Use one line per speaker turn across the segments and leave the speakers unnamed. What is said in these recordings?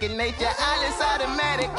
second nature. All is automatic.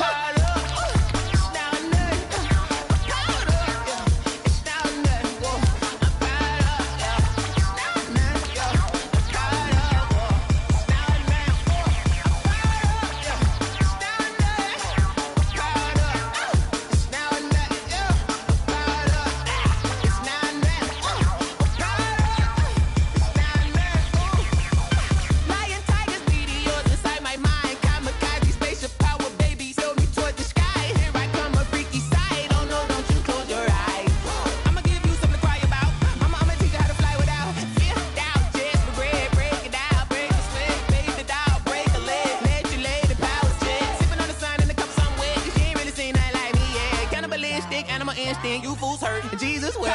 You fools hurt. Jesus will.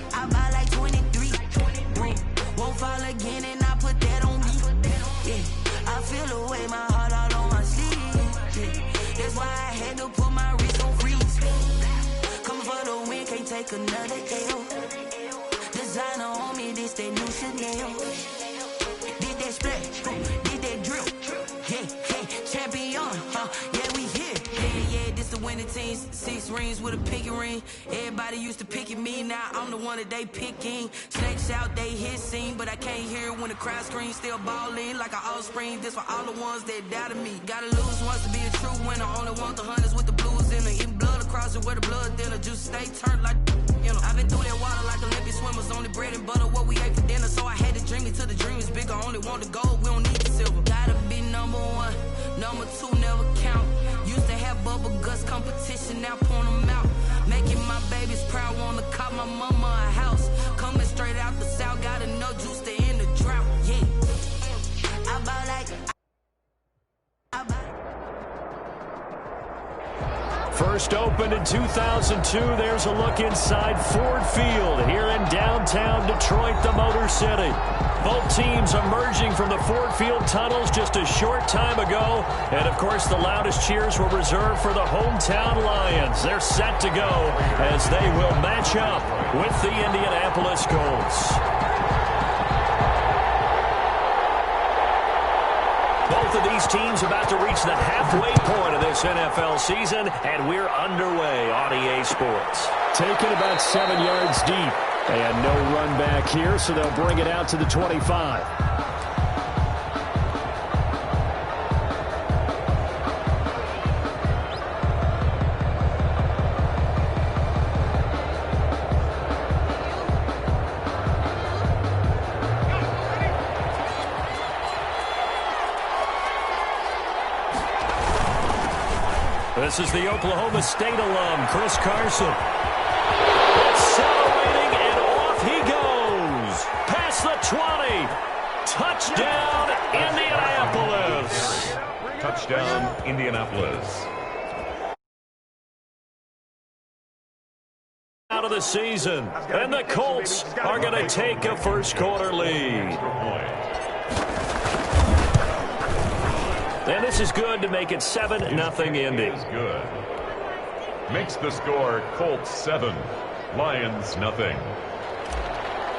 I buy like 23. Won't fall again and I put that on me. Yeah, I feel away my heart all on my sleeve. Yeah, that's why I had to put my wrist on freeze. Coming for the win, can't take another L. Designer on me, this that new Chanel. Did that splash, did that drill. Yeah, champion, yeah, we here. Yeah, this the winning team. 6 rings with a pinky ring. Everybody used to picking me, now I'm the one that they picking. Snakes out, they hit scene, but I can't hear when the crowd screams. Still ballin' like an offspring. This for all the ones that doubted me. Gotta lose once to be a true winner. Only want the hunters with the blues in it. Eating blood across it where the blood thinner. Juice stay turned like, you know. I've been through that water like Olympic swimmers. Only bread and butter, what we ate for dinner. So I had to dream it till the dream is bigger. Only want the gold, we don't need the silver. Gotta be number 1, number 2 never count. Used to have bubble guts competition, now point them out. Making my babies proud, wanna cop my mama a house. Coming straight out the south, got enough juice to end the drought. Yeah, I buy like I buy.
First opened in 2002, there's a look inside Ford Field here in downtown Detroit, the Motor City. Both teams emerging from the Ford Field tunnels just a short time ago. And, of course, the loudest cheers were reserved for the hometown Lions. They're set to go as they will match up with the Indianapolis Colts. Both of these teams about to reach the halfway point of this NFL season, and we're underway on EA Sports.
Taken about 7 yards deep, and no run back here, so they'll bring it out to the 25.
This is the Oklahoma State alum, Chris Carson. Accelerating, and off he goes. Past the 20. Touchdown, Indianapolis.
Touchdown, Indianapolis.
Out of the season, and the Colts are going to take a first quarter lead. And this is good to make it 7-0 Indy.
Is good. Makes the score Colts 7, Lions nothing.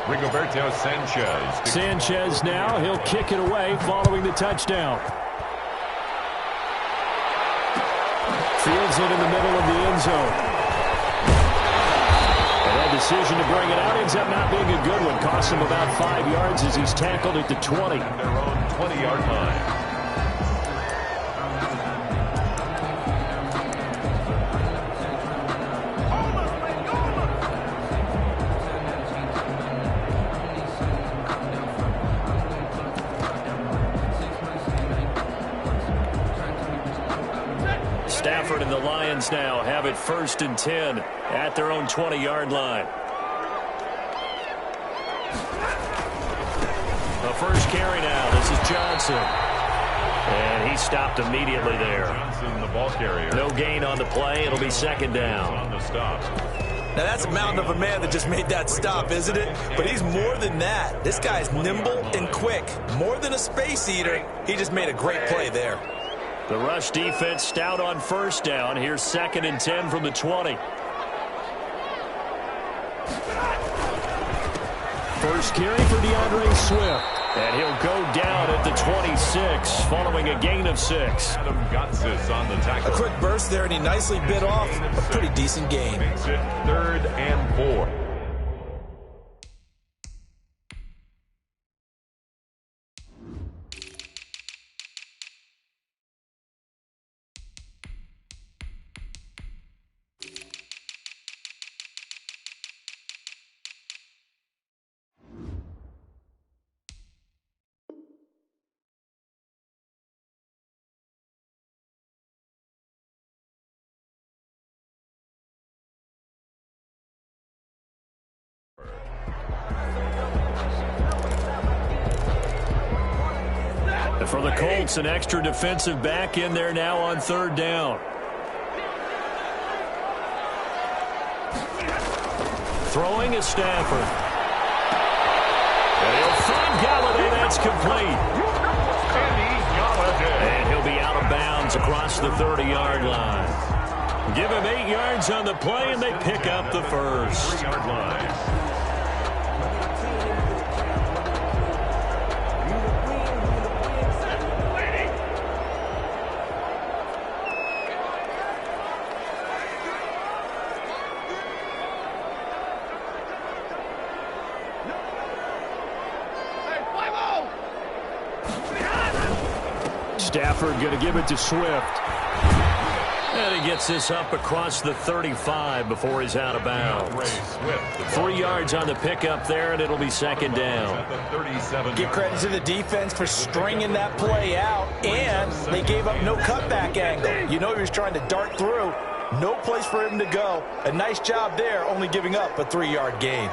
Rigoberto Sanchez.
Sanchez now, he'll kick it away following the touchdown. Fields it in the middle of the end zone. And that decision to bring it out ends up not being a good one. Costs him about 5 yards as he's tackled at the 20.
Their own 20-yard line.
Stafford and the Lions now have it 1st and 10 at their own 20-yard line. The first carry now. This is Johnson. And he stopped immediately there.
Johnson, the ball carrier.
No gain on the play. It'll be 2nd down.
On the stop.
Now, that's a mountain of a man that just made that stop, isn't it? But he's more than that. This guy's nimble and quick. More than a space eater. He just made a great play there.
The rush defense stout on 1st down. Here's 2nd and 10 from the 20.
First carry for DeAndre Swift.
And he'll go down at the 26 following a gain of 6.
Adam Gotsis on the tackle.
A quick burst there, and he nicely bit off a pretty decent gain.
Makes it 3rd and 4.
For the Colts, an extra defensive back in there now on 3rd down. Throwing is Stafford. And he'll find Galladay. That's complete. And he'll be out of bounds across the 30-yard line. Give him 8 yards on the play, and they pick up the first.
3-yard line.
Stafford going to give it to Swift.
And he gets this up across the 35 before he's out of bounds. 3 yards on the pickup there, and it'll be 2nd down.
Give credit to the defense for stringing that play out, and they gave up no cutback angle. You know he was trying to dart through. No place for him to go. A nice job there, only giving up a 3-yard gain.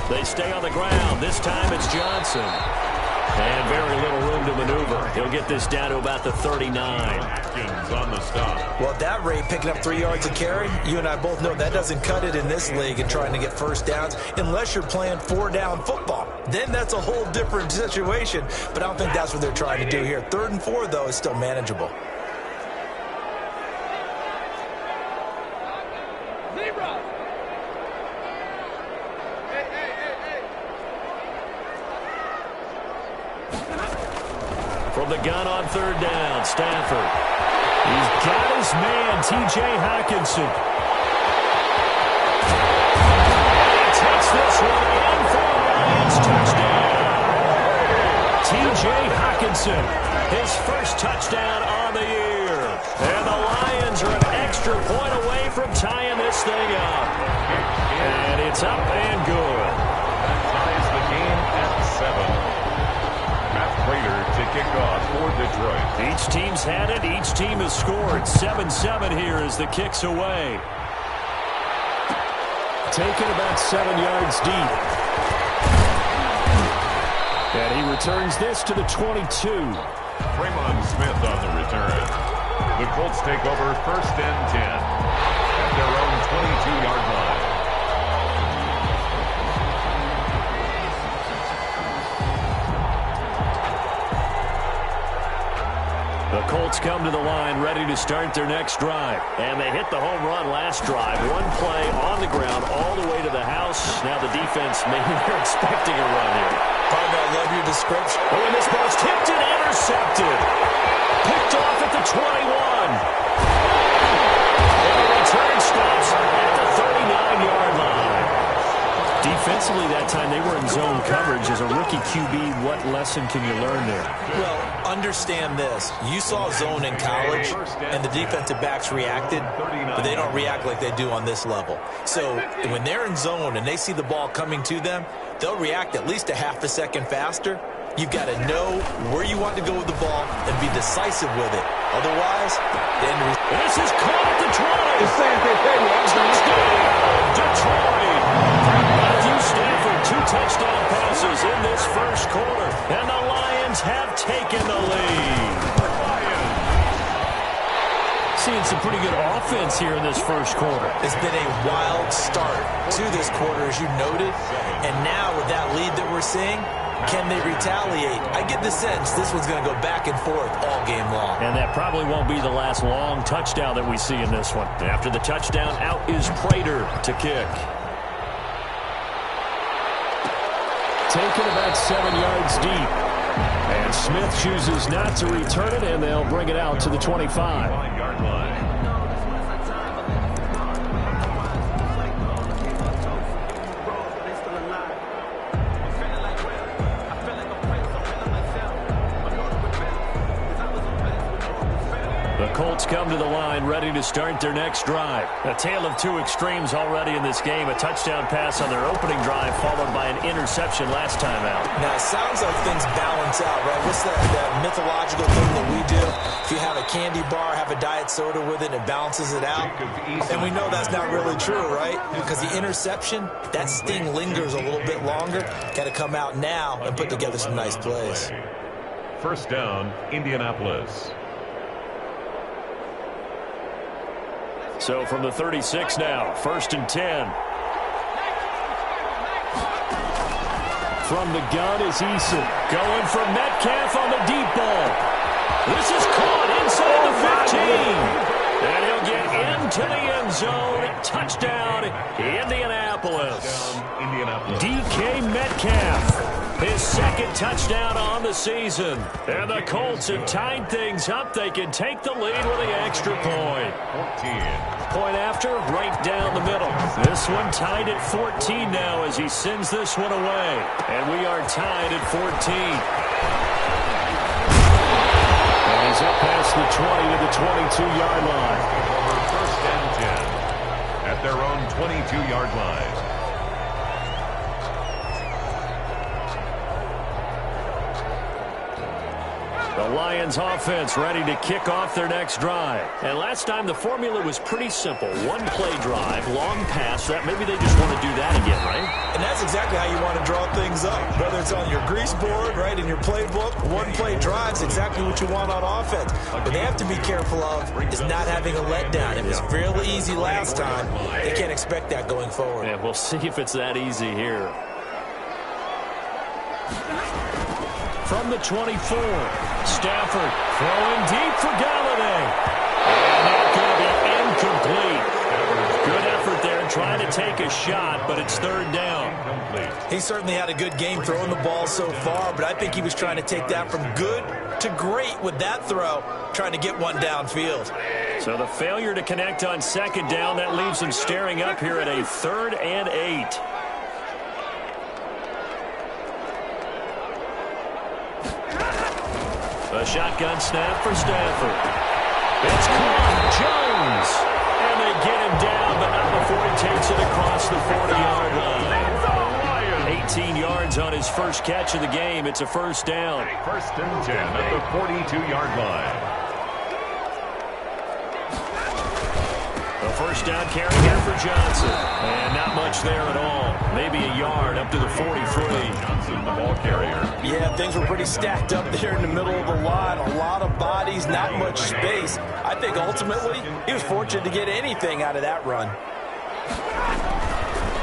They stay on the ground. This time it's Johnson. And very little room to maneuver. He'll get this down to about the 39.
Atkins on the stop.
Well, at that rate, picking up 3 yards a carry, you and I both know that doesn't cut it in this league and trying to get 1st downs unless you're playing 4-down football. Then that's a whole different situation, but I don't think that's what they're trying to do here. 3rd and 4, though, is still manageable.
From the gun on 3rd down, Stafford. He's got his man, T.J. Hockenson. He takes this one in for a Lions touchdown. T.J. Hockenson, his 1st touchdown on the year. And the Lions are an extra point away from tying this thing up. And it's up and good.
That ties the game at 7. To kick off for Detroit.
Each team's had it. Each team has scored. 7-7 here as the kick's away.
Taken about 7 yards deep. And he returns this to the 22.
Draymond Smith on the return. The Colts take over 1st and 10 at their own 22-yard line.
The Colts come to the line ready to start their next drive. And they hit the home run last drive. One play on the ground all the way to the house. Now the defense, maybe they're expecting a run here.
Probably I love your description.
Oh, and this ball's tipped and intercepted. Picked off at the 21. And the return stops at the 39-yard line. Defensively that time, they were in zone coverage. As a rookie QB, what lesson can you learn there?
Well, understand this. You saw zone in college, and the defensive backs reacted, but they don't react like they do on this level. So when they're in zone and they see the ball coming to them, they'll react at least a half a second faster. You've got to know where you want to go with the ball and be decisive with it. Otherwise, then
this is caught at the 20. Touchdown, Detroit. Matthew Stafford, 2 touchdown passes in this first quarter. And the Lions have taken the lead. Seeing some pretty good offense here in this first quarter.
It's been a wild start to this quarter, as you noted. And now with that lead that we're seeing, can they retaliate? I get the sense this one's going to go back and forth all game long.
And that probably won't be the last long touchdown that we see in this one. After the touchdown, out is Prater to kick.
Taken about 7 yards deep. And Smith chooses not to return it, and they'll bring it out to the 25.
9-yard line.
The Colts come to the line ready to start their next drive. A tale of 2 extremes already in this game. A touchdown pass on their opening drive followed by an interception last time out.
Now, it sounds like things balance out, right? What's that mythological thing that we do? If you have a candy bar, have a diet soda with it, it balances it out. And we know that's not really true, right? Because the interception, that sting lingers a little bit longer. Got to come out now and put together some nice plays.
First down, Indianapolis.
So from the 36 now, 1st and 10.
From the gun is Eason.
Going for Metcalf on the deep ball. This is caught inside the 15. And he'll get into the end zone. Touchdown, Indianapolis. DK Metcalf. His 2nd touchdown on the season. And the Colts have tied things up. They can take the lead with the extra point.
14.
Point after, right down the middle. This one tied at 14 now as he sends this one away. And we are tied at 14.
And he's up past the 20 to the 22-yard line.
First and 10 at their own 22-yard line.
The Lions offense ready to kick off their next drive. And last time the formula was pretty simple. 1-play drive, long pass. That maybe they just want to do that again, right?
And that's exactly how you want to draw things up. Whether it's on your grease board, right, in your playbook, 1-play drive's exactly what you want on offense. What they have to be careful of is not having a letdown. It was fairly easy last time. They can't expect that going forward.
Yeah, we'll see if it's that easy here. From the 24, Stafford throwing deep for Galladay. And that's going to be incomplete. Good effort there trying to take a shot, but it's 3rd down.
He certainly had a good game throwing the ball so far, but I think he was trying to take that from good to great with that throw, trying to get one downfield.
So the failure to connect on 2nd down, that leaves him staring up here at a 3rd and 8. A shotgun snap for Stafford. It's caught. Jones. And they get him down, but not before he takes it across the 40-yard line. 18 yards on his first catch of the game. It's a 1st down.
1st and 10 at the 42-yard line.
The 1st down carry here for Johnson. And not much there at all. Maybe a yard up to the 43.
Johnson, the ball carrier.
Yeah, things were pretty stacked up there in the middle of the line. A lot of bodies, not much space. I think ultimately he was fortunate to get anything out of that run.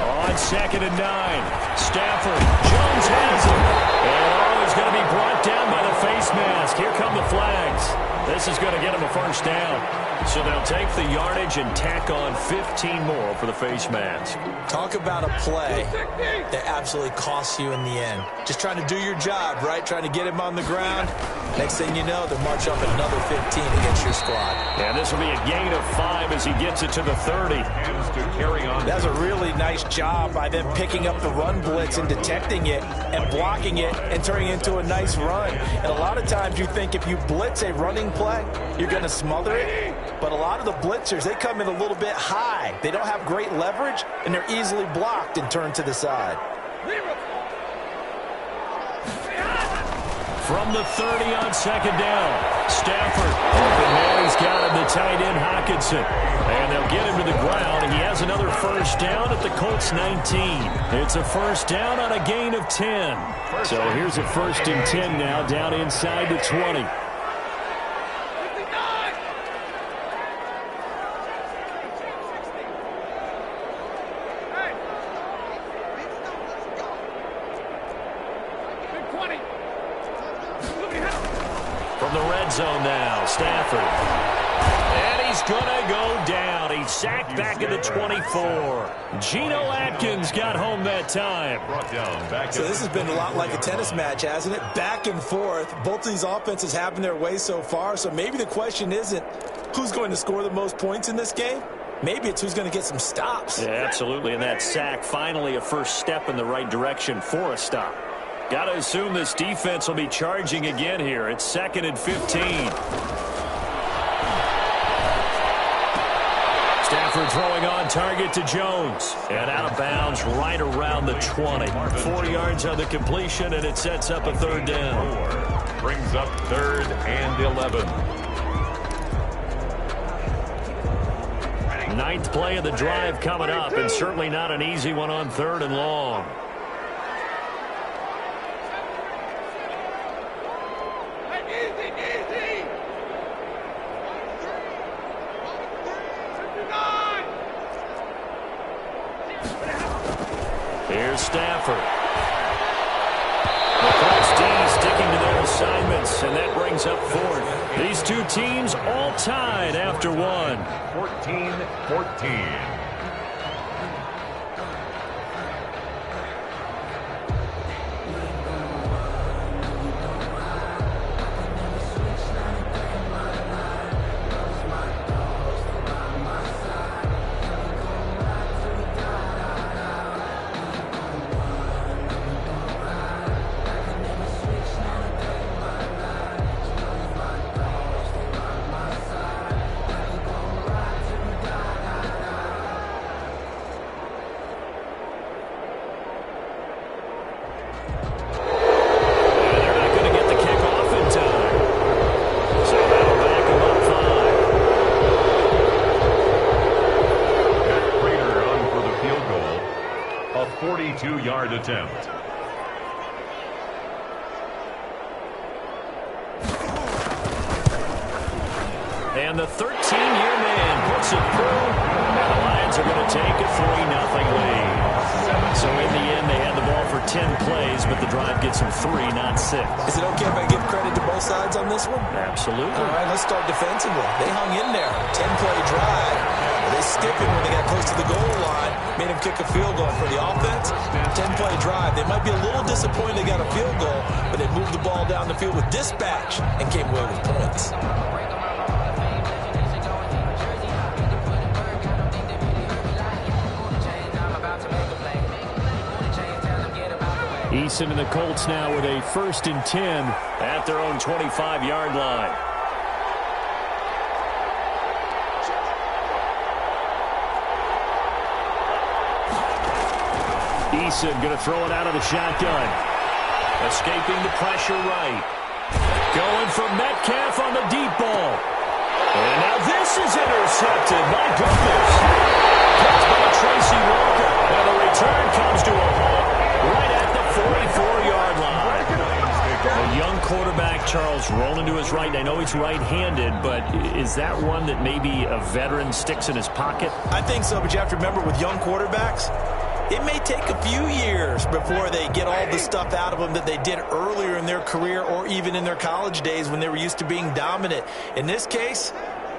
On 2nd and 9. Stafford. Jones has it. And he's going to be brought down by the face mask. Here come the flags. This is going to get him a first down. So they'll take the yardage and tack on 15 more for the face mask.
Talk about a play that absolutely costs you in the end. Just trying to do your job, right? Trying to get him on the ground. Next thing you know, they'll march up another 15 against your squad.
And this will be a gain of 5 as he gets it to the 30.
That's a really nice job by them picking up the run blitz and detecting it and blocking it and turning it into a nice run. And a lot of times you think if you blitz a running play, you're going to smother it. But a lot of the blitzers, they come in a little bit high. They don't have great leverage, and they're easily blocked and turned to the side.
From the 30 on second down, Stafford. And now he's got him, the tight end, Hockenson. And they'll get him to the ground. He has another first down at the Colts 19. It's a first down on a gain of 10. So here's a 1st and 10 now, down inside the 20. From the red zone now, Stafford. And he's going to go down. He's sacked back at the 24. Geno Atkins got home that time.
So this has been a lot like a tennis match, hasn't it? Back and forth. Both of these offenses have their way so far. So maybe the question isn't who's going to score the most points in this game. Maybe it's who's going to get some stops.
Yeah, absolutely. And that sack, finally a first step in the right direction for a stop. Got to assume this defense will be charging again here. It's 2nd and 15. Stafford throwing on target to Jones. And out of bounds right around the 20. 4 yards on the completion, and it sets up a 3rd down.
Brings up 3rd and 11.
9th play of the drive coming up, and certainly not an easy one on 3rd and long. Here's Stafford. The Colts D sticking to their assignments, and that brings up 4th. These two teams all tied after 1.
14-14. A 42-yard attempt.
And the 13-year man puts it through. And the Lions are going to take a 3-0 lead. So in the end, they had the ball for 10 plays, but the drive gets them 3, not 6.
Is it okay if I give credit to both sides on this one?
Absolutely.
All right, let's start defensively. They hung in there. 10-play drive. They stiffened when they got close to the goal line, made them kick a field goal. For the offense, 10-play drive. They might be a little disappointed they got a field goal, but they moved the ball down the field with dispatch and came away with points.
Eason and the Colts now with a 1st and 10 at their own 25-yard line. Eason going to throw it out of the shotgun. Escaping the pressure right. Going for Metcalf on the deep ball. And now this is intercepted. My goodness. Catch by Tracy Walker. And the return comes to a halt right at the 44-yard line. A young quarterback, Charles, rolling to his right. I know he's right-handed, but is that one that maybe a veteran sticks in his pocket?
I think so, but you have to remember with young quarterbacks, it may take a few years before they get all the stuff out of them that they did earlier in their career or even in their college days when they were used to being dominant. In this case,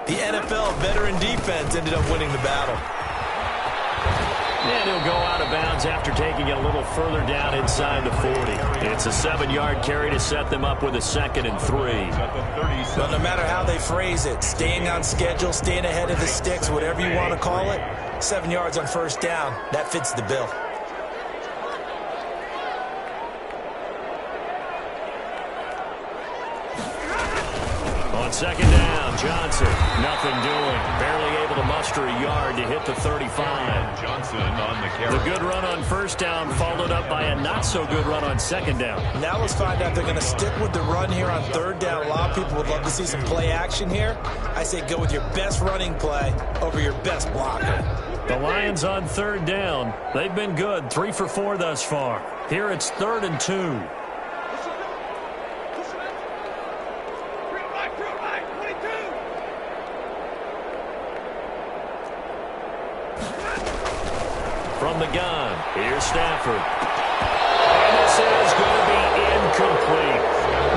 the NFL veteran defense ended up winning the battle.
And he'll go out of bounds after taking it a little further down inside the 40. It's a 7-yard carry to set them up with a 2nd and 3.
Well, no matter how they phrase it, staying on schedule, staying ahead of the sticks, whatever you want to call it, 7 yards on first down, that fits the bill.
On 2nd down, Johnson, nothing doing. Barely able to muster a yard to hit the 35.
Johnson on the carry.
The good run on first down followed up by a not-so-good run on 2nd down.
Now let's find out if they're going to stick with the run here on 3rd down. A lot of people would love to see some play action here. I say go with your best running play over your best blocker.
The Lions on 3rd down. They've been good, 3 for 4 thus far. Here it's 3rd and 2. From the gun, here's Stafford. And this is going to be incomplete.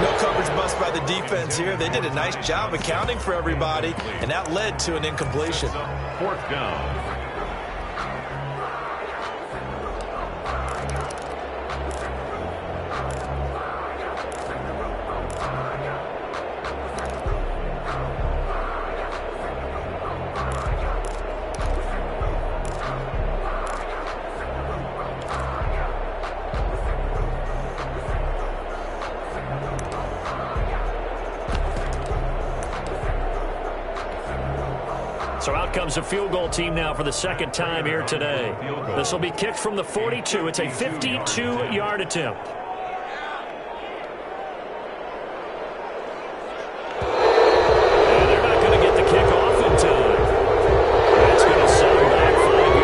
No coverage bust by the defense here. They did a nice job accounting for everybody, and that led to an incompletion.
4th down.
So out comes a field goal team now for the 2nd time here today. This will be kicked from the 42. It's a 52-yard attempt. And they're not going to get the kick off in time. That's going to set them back 5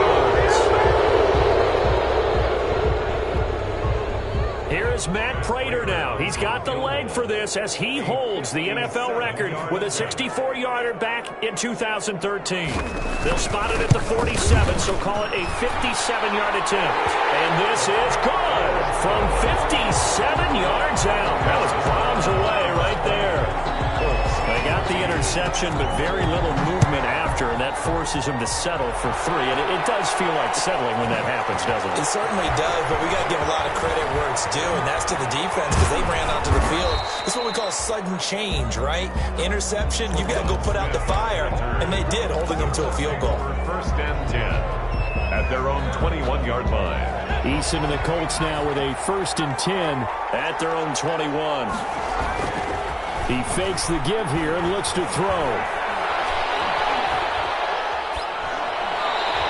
yards. Here is Matt Prater now. He's got the leg for this as he holds the NFL record with a 64-yarder back in 2013. They'll spot it at the 47, so call it a 57-yard attempt. And this is good from 57 yards out. That was bombs away right there. They got the interception, but very little movement after, and that forces him to settle for 3. And it does feel like settling when that happens, doesn't it?
It certainly does, but we got to give a lot of credit where it's due, and that's to the defense because they ran onto the field. This is what we call sudden change, right? Interception, you got to go put out the fire, and they did, holding them to a field goal.
1st and 10 at their own 21-yard line.
Eason and the Colts now with a 1st and 10
at their own 21.
He fakes the give here and looks to throw.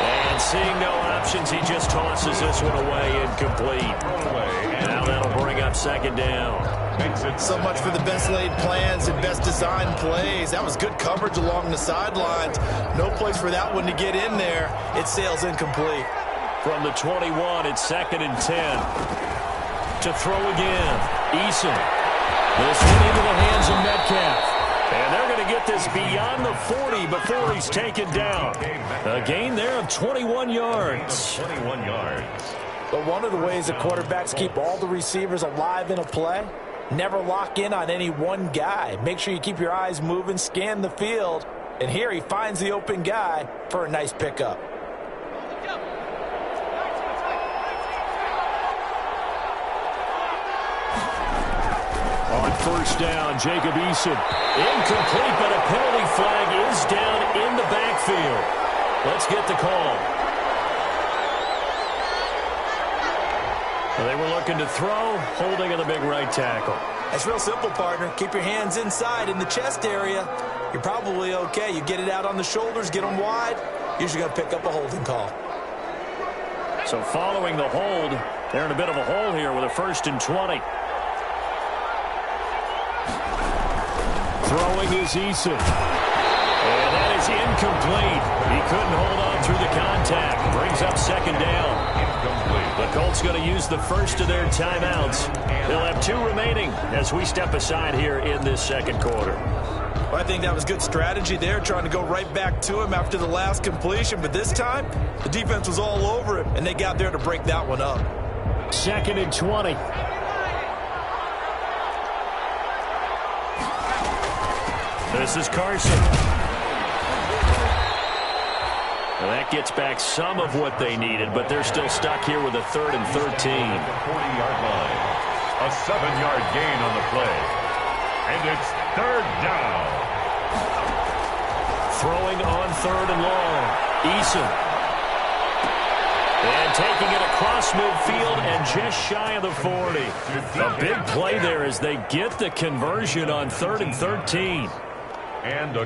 And seeing no options, he just tosses this one away, incomplete. Now that'll bring up 2nd down.
So much for the best laid plans and best designed plays. That was good coverage along the sidelines. No place for that one to get in there. It sails incomplete.
From the 21, it's 2nd and 10. To throw again, Eason. This one into the hands of Metcalf. And they're going to get this beyond the 40 before he's taken down. A gain there of 21 yards.
21 yards.
But one of the ways the quarterbacks keep all the receivers alive in a play, never lock in on any one guy. Make sure you keep your eyes moving, scan the field. And here he finds the open guy for a nice pickup.
On 1st down, Jacob Eason. Incomplete, but a penalty flag is down in the backfield. Let's get the call. Well, they were looking to throw, holding on the big right tackle.
It's real simple, partner. Keep your hands inside in the chest area. You're probably okay. You get it out on the shoulders, get them wide. Usually going to pick up a holding call.
So following the hold, they're in a bit of a hole here with a 1st and 20.
Throwing is Eason.
And that is incomplete. He couldn't hold on through the contact. Brings up 2nd down. The Colts going to use the first of their timeouts. They'll have 2 remaining as we step aside here in this 2nd quarter.
Well, I think that was good strategy there, trying to go right back to him after the last completion. But this time, the defense was all over him, and they got there to break that one up.
2nd and 20. This is Carson. Well, that gets back some of what they needed, but they're still stuck here with a 3rd and 13.
40-yard line. A 7-yard gain on the play. And it's 3rd down.
Throwing on 3rd and long. Eason. And taking it across midfield and just shy of the 40. A big play there as they get the conversion on 3rd and 13.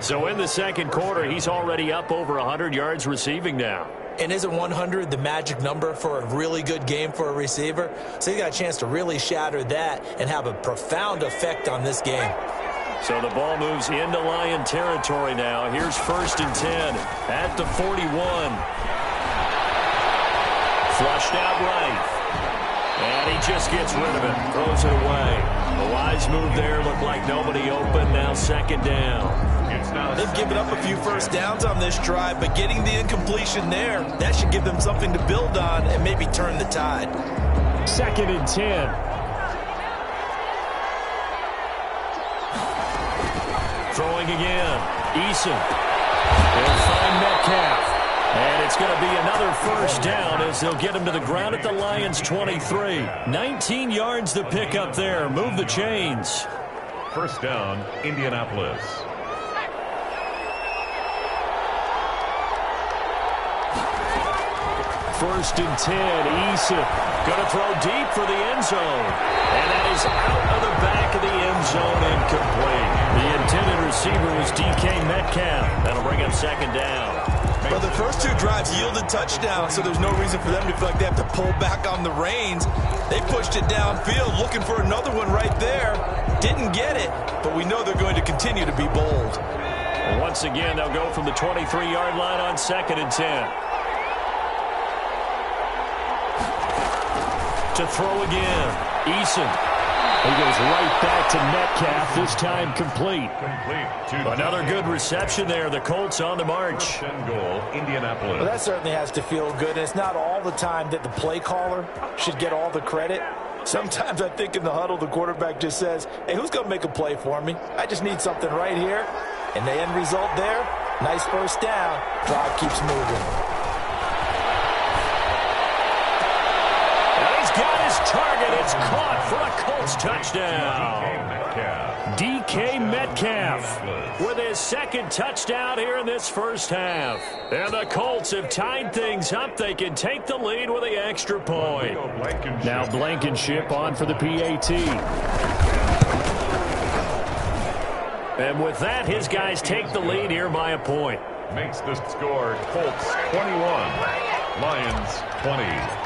So in the second quarter, he's already up over 100 yards receiving now.
And isn't 100 the magic number for a really good game for a receiver? So he got a chance to really shatter that and have a profound effect on this game.
So the ball moves into Lion territory now. Here's 1st and 10 at the 41. Flushed out right. And he just gets rid of it. Throws it away. A wise move there. Looked like nobody open. Now 2nd down.
They've given up a few first downs on this drive, but getting the incompletion there, that should give them something to build on and maybe turn the tide.
2nd and 10. Throwing again. Eason. They'll find Metcalf. And it's going to be another 1st down as they'll get him to the ground at the Lions' 23. 19 yards to pick up there. Move the chains.
1st down, Indianapolis.
First and 10, Eason going to throw deep for the end zone. And that is out of the back of the end zone, incomplete. The intended receiver was DK Metcalf. That'll bring up 2nd down.
Well, the first 2 drives yielded touchdowns, so there's no reason for them to feel like they have to pull back on the reins. They pushed it downfield, looking for another one right there. Didn't get it, but we know they're going to continue to be bold.
And once again, they'll go from the 23-yard line on 2nd and 10. To throw again. Eason. He goes right back to Metcalf, this time complete. Another good reception there. The Colts on the march.
Goal, Indianapolis.
Well, that certainly has to feel good. And it's not all the time that the play caller should get all the credit. Sometimes I think in the huddle, the quarterback just says, hey, who's going to make a play for me? I just need something right here. And the end result there, nice 1st down. Drive keeps moving.
Got his target. It's caught for a Colts touchdown. DK Metcalf with his 2nd touchdown here in this 1st half. And the Colts have tied things up. They can take the lead with the extra point. Now Blankenship on for the PAT. And with that, his guys take the lead here by a point.
Makes the score Colts 21, Lions 20.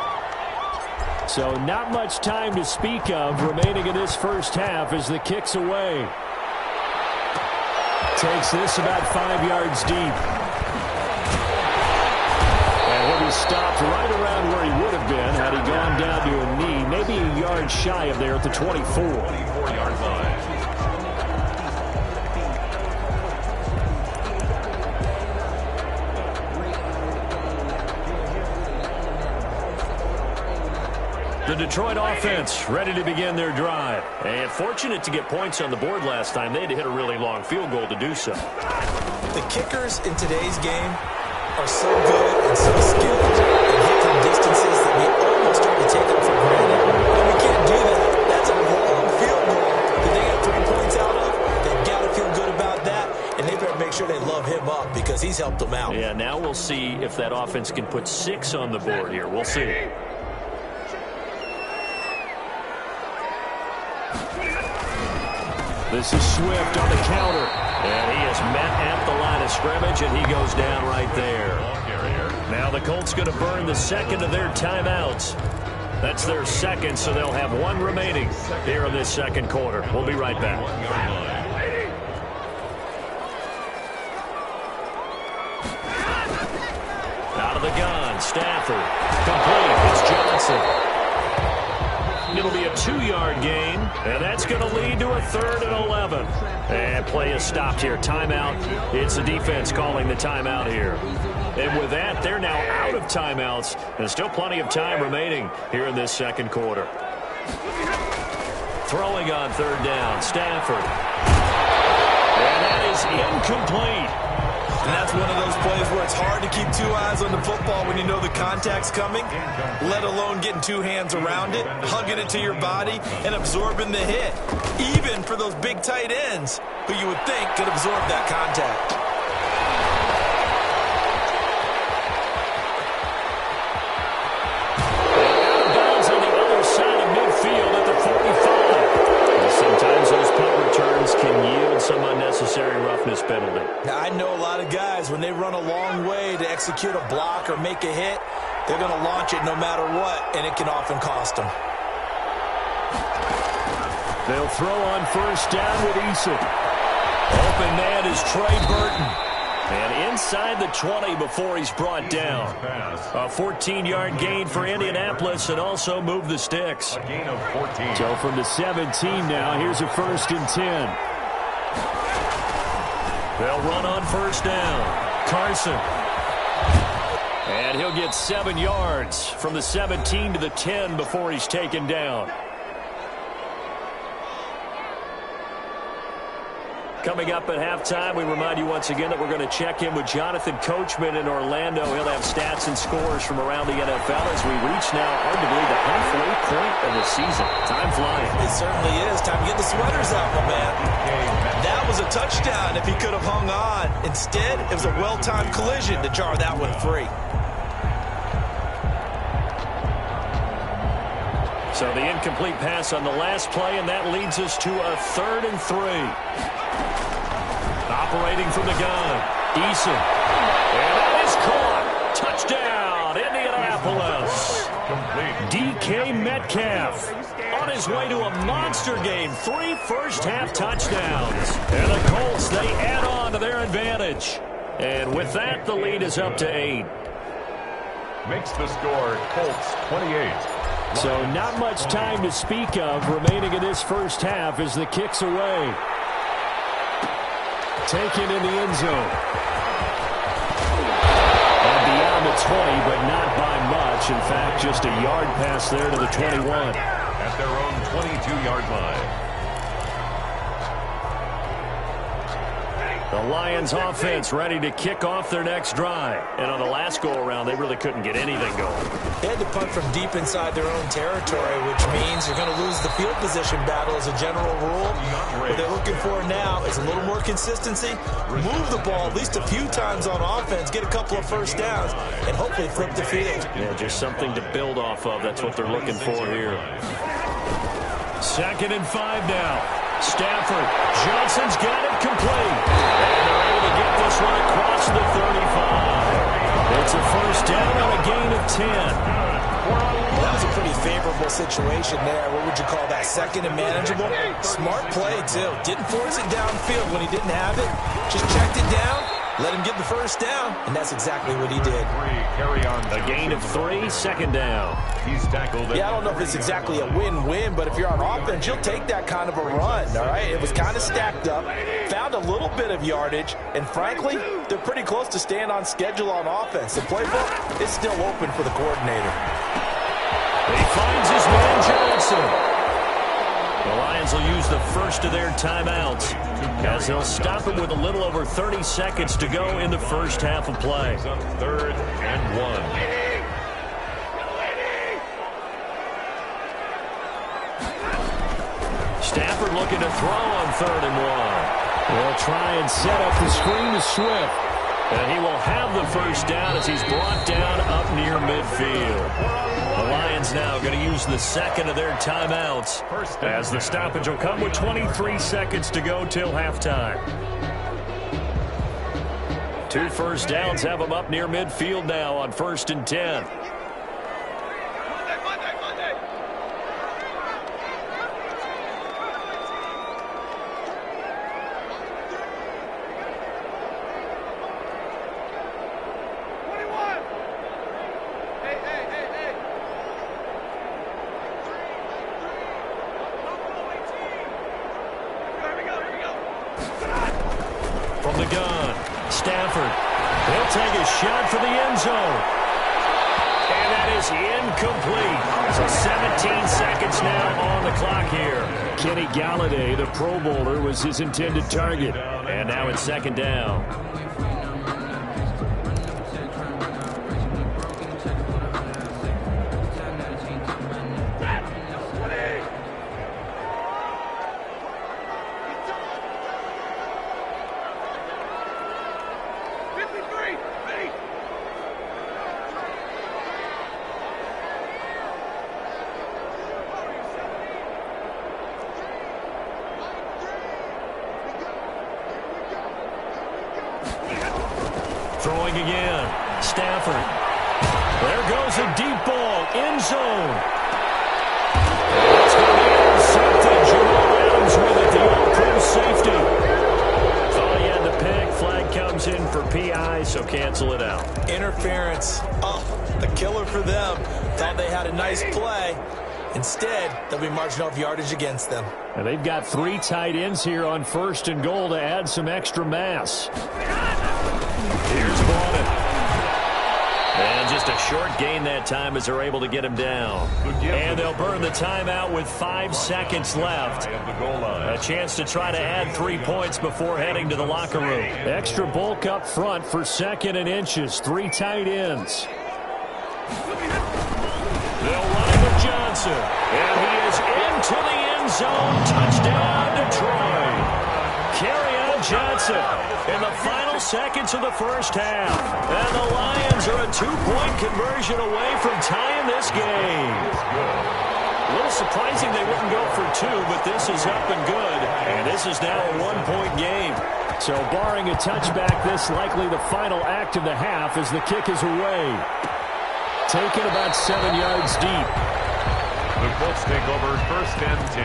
So not much time to speak of remaining in this 1st half as the kick's away. Takes this about 5 yards deep. And he'll be stopped right around where he would have been had he gone down to a knee, maybe a yard shy of there at the 24.
24-yard line.
The Detroit offense ready to begin their drive. And fortunate to get points on the board last time. They had to hit a really long field goal to do so.
The kickers in today's game are so good and so skilled and hit from distances that we almost start to take them for granted. And we can't do that. That's a long field goal that they got 3 points out of. They've got to feel good about that. And they better make sure they love him up because he's helped them out.
Yeah, now we'll see if that offense can put 6 on the board here. We'll see. This is Swift on the counter. And he is met at the line of scrimmage, and he goes down right there. Now the Colts going to burn the 2nd of their timeouts. That's their 2nd, so they'll have 1 remaining here in this 2nd quarter. We'll be right back. Out of the gun, Stafford. Complete. It's Johnson. It'll be a 2-yard gain, and that's going to lead to a 3rd and 11. And play is stopped here. Timeout. It's the defense calling the timeout here. And with that, they're now out of timeouts. There's still plenty of time remaining here in this second quarter. Throwing on 3rd down, Stafford. And that is incomplete.
And that's one of those plays where it's hard to keep 2 eyes on the football when you know the contact's coming, let alone getting 2 hands around it, hugging it to your body, and absorbing the hit, even for those big tight ends who you would think could absorb that contact.
Out of bounds on the other side of midfield at the 45. Sometimes those punt returns can yield some unnecessary roughness penalty.
Now, I know a lot of guys, when they run a long way to execute a block or make a hit, they're going to launch it no matter what, and it can often cost them.
They'll throw on 1st down with Eason. Open man is Trey Burton. And inside the 20 before he's brought down. A 14-yard gain for Indianapolis and also move the sticks.
A gain of 14.
So from the 17 now, here's a 1st and 10. They'll run on 1st down. Carson. And he'll get 7 yards from the 17 to the 10 before he's taken down. Coming up at halftime, we remind you once again that we're going to check in with Jonathan Coachman in Orlando. He'll have stats and scores from around the NFL as we reach now, hard to believe, the halfway point of the season. Time flying.
It certainly is. Time to get the sweaters out, my man. That was a touchdown if he could have hung on. Instead, it was a well-timed collision to jar that one free.
So the incomplete pass on the last play, and that leads us to a 3rd and 3. Operating from the gun, Eason. And that is caught. Touchdown, Indianapolis. DK Metcalf on his way to a monster game. 3 first-half touchdowns. And the Colts, they add on to their advantage. And with that, the lead is up to 8.
Makes the score Colts 28.
So not much time to speak of remaining in this first half as the kick's away. Taken in the end zone. And beyond the 20, but not by much. In fact, just a yard pass there to the 21.
At their own 22-yard line.
The Lions offense ready to kick off their next drive. And on the last go-around, they really couldn't get anything going.
They had to punt from deep inside their own territory, which means you're going to lose the field position battle as a general rule. What they're looking for now is a little more consistency, move the ball at least a few times on offense, get a couple of first downs, and hopefully flip the field.
Yeah, just something to build off of. That's what they're looking for here. 2nd and 5 now. Stafford. Johnson's got it complete. And they're able to get this one across the 35. It's a 1st down on a gain of 10.
That was a pretty favorable situation there. What would you call that? 2nd and manageable? Smart play, too. Didn't force it downfield when he didn't have it. Just checked it down, let him get the 1st down, and that's exactly what he did.
A gain of 3, 2nd down.
He's tackled.
Yeah, I don't know if it's exactly a win-win, but if you're on offense, you'll take that kind of a run, all right? It was kind of stacked up, found a little bit of yardage, and frankly, they're pretty close to staying on schedule on offense. The playbook is still open for the coordinator.
He finds his man Johnson. The Lions will use the first of their timeouts as they'll stop him with a little over 30 seconds to go in the first half of play.
3rd and 1.
Stafford looking to throw on 3rd and 1. They'll try and set up the screen to Swift. And he will have the 1st down as he's brought down up near midfield. The Lions now going to use the 2nd of their timeouts as the stoppage will come with 23 seconds to go till halftime. 2 first downs have them up near midfield now on 1st and 10. gun. Stafford, he'll take a shot for the end zone. And that is incomplete. So 17 seconds now on the clock here. Kenny Galladay, the Pro Bowler, was his intended target. And now it's second down. Throwing again. Stafford. There goes a deep ball. End zone. It's going to be intercepted. Jamal Adams with it. The all-pro safety. Thought he had the pick. Flag comes in for PI, so cancel it out.
Interference. Oh, a killer for them. Thought they had a nice play. Instead, they'll be marching off yardage against them.
And they've got 3 tight ends here on 1st and goal to add some extra mass. Here's Bonnet. And just a short gain that time as they're able to get him down. And they'll burn the timeout with 5 seconds left. A chance to try to add 3 points before heading to the locker room. Extra bulk up front for 2nd and inches. 3 tight ends. They'll run it with Johnson. And he is into the end zone. Touchdown, Detroit. Kerryon Johnson in the final seconds of the first half. And the Lions are a 2-point conversion away from tying this game. A little surprising they wouldn't go for 2, but this is up and good. And this is now a 1-point game. So barring a touchback, this likely the final act of the half as the kick is away. Taken about 7 yards deep.
The Colts take over 1st and 10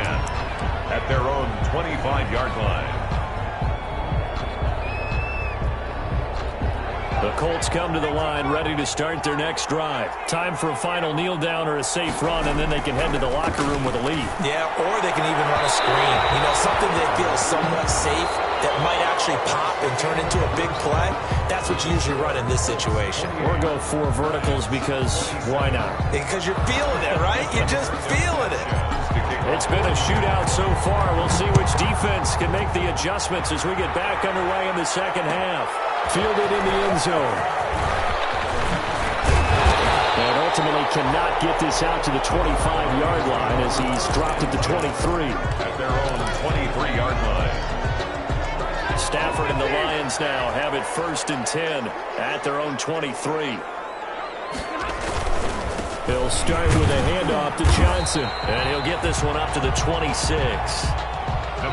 at their own 25-yard line.
The Colts come to the line ready to start their next drive. Time for a final kneel down or a safe run, and then they can head to the locker room with a lead.
Yeah, or they can even run a screen. You know, something they feel somewhat safe that might actually pop and turn into a big play. That's what you usually run in this situation.
Or go 4 verticals because why not?
Because you're feeling it, right? You're just feeling it.
It's been a shootout so far. We'll see which defense can make the adjustments as we get back underway in the second half. Fielded in the end zone. And ultimately cannot get this out to the 25-yard line as he's dropped at the 23.
At their own 23-yard line.
Stafford and the Lions now have it 1st and 10 at their own 23. He'll start with a handoff to Johnson. And he'll get this one up to the 26.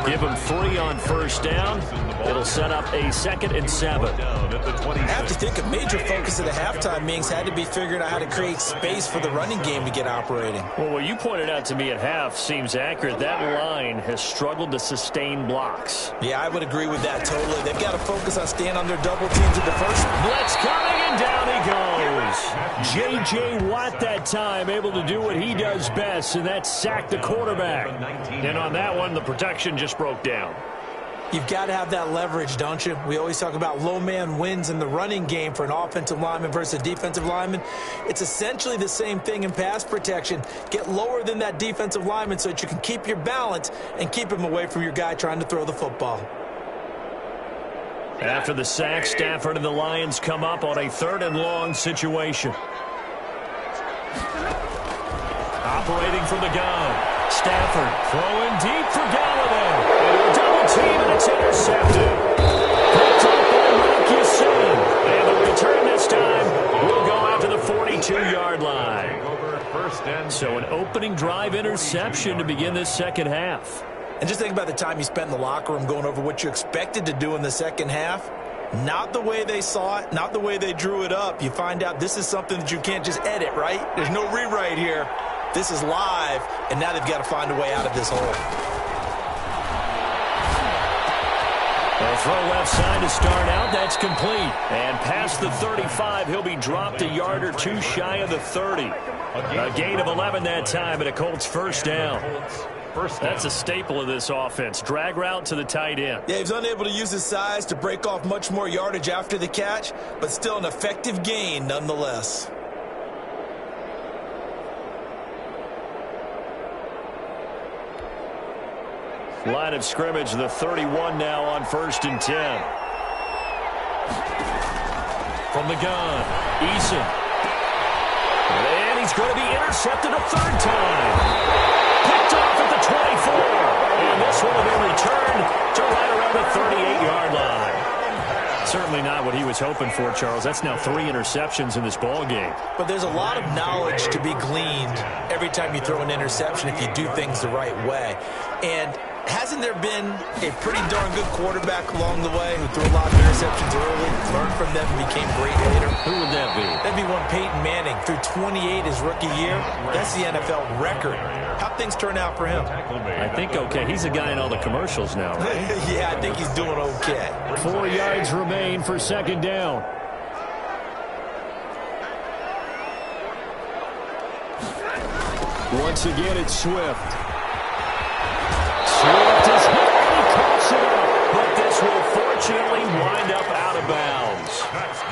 Give him 3 on 1st down. It'll set up a 2nd and 7.
I have to think a major focus of the halftime meetings had to be figuring out how to create space for the running game to get operating.
Well, what you pointed out to me at half seems accurate. That line has struggled to sustain blocks.
Yeah, I would agree with that totally. They've got to focus on staying on their double teams at the first.
Blitz coming, and down he goes. J.J. Watt that time able to do what he does best, and that's sack the quarterback. And on that one, the protection just broke down.
You've got to have that leverage, don't you? We always talk about low man wins in the running game for an offensive lineman versus a defensive lineman. It's essentially the same thing in pass protection. Get lower than that defensive lineman so that you can keep your balance and keep him away from your guy trying to throw the football.
After the sack, Stafford and the Lions come up on a 3rd and long situation. Operating from the gun. Stafford throwing deep for Galladay. Double team, and it's intercepted. Picked up by Mark Yassin. And the return this time will go out to the 42-yard line. So an opening drive interception to begin this second half.
And just think about the time you spent in the locker room going over what you expected to do in the second half. Not the way they saw it, not the way they drew it up. You find out this is something that you can't just edit, right? There's no rewrite here. This is live, and now they've got to find a way out of this hole.
They'll throw left side to start out. That's complete. And past the 35, he'll be dropped a yard or 2 shy of the 30. A gain of 11 that time, and a Colts 1st down.
First down.
That's a staple of this offense. Drag route to the tight end.
Yeah, he's unable to use his size to break off much more yardage after the catch, but still an effective gain nonetheless.
Line of scrimmage, the 31 now on 1st and 10. From the gun, Eason. And he's going to be intercepted a third time. Picked off at the 24. And this one will be returned to right around the 38-yard line. Certainly not what he was hoping for, Charles. That's now 3 interceptions in this ball game.
But there's a lot of knowledge to be gleaned every time you throw an interception if you do things the right way. And hasn't there been a pretty darn good quarterback along the way who threw a lot of interceptions early, learned from them, and became great later?
Who would that be?
That'd be one Peyton Manning. Threw 28 his rookie year. That's the NFL record. How'd things turn out for him?
I think okay. He's a guy in all the commercials now, right?
Yeah, I think he's doing okay.
4 yards remain for 2nd down. Once again, it's Swift. Swift is hit, and he coughs it up, but this will fortunately wind up out of bounds.